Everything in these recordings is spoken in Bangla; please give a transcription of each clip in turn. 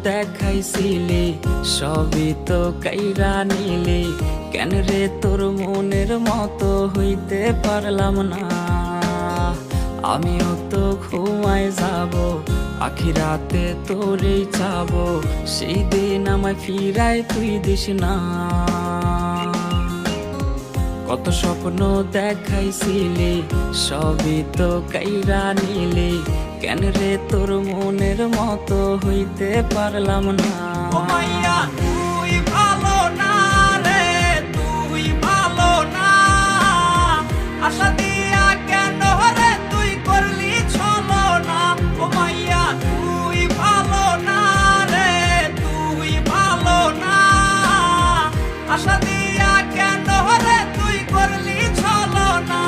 দেখাইছিলি সবই তো কাইরা নিলি, কেন রে তোর মনের মতো হইতে পারলাম না। আমিও তো ঘুমায় যাব, আখিরাতে তোরেই চাবো, সেই দিন আমায় ফিরায় তুই দিস না। কত স্বপ্ন দেখাইছিলি সবই তো কাইরা নিলি, কেন রে তোর মনের মতো হইতে পারলাম না। ও মাইয়া তুই ভালো না রে, তুই ভালো না, আশা দিয়া কেন রে তুই করলি ছলনা। ও মাইয়া তুই ভালো না রে, তুই ভালো না, আশা দিয়া কেন রে তুই করলি ছলনা।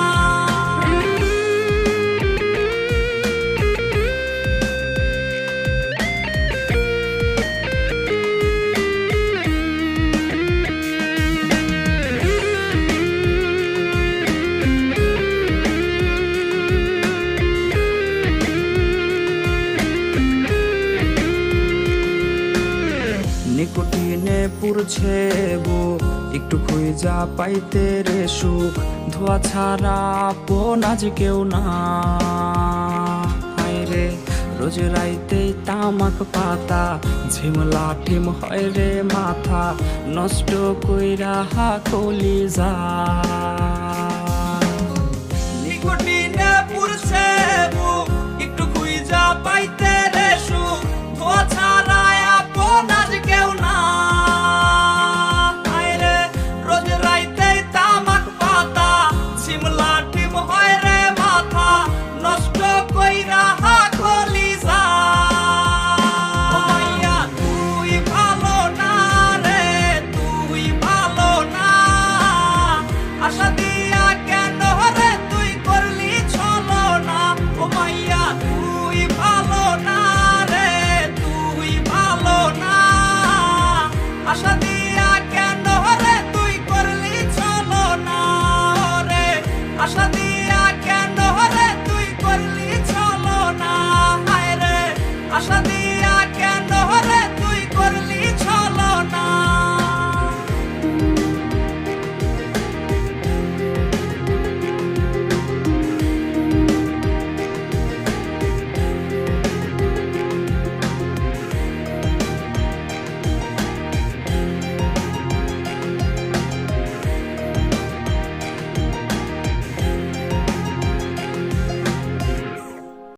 নিকোটিনে পুরছে বুক, একটু খুঁজা পাইতে রে সুখ, ধোয়া ছাড়া আপন আজ কেউ না। হায় রে রোজ রাইতে তামাক পাতা, ঝিমলা ঠিম হয় রে মাথা, নষ্ট কইরা কলিজা।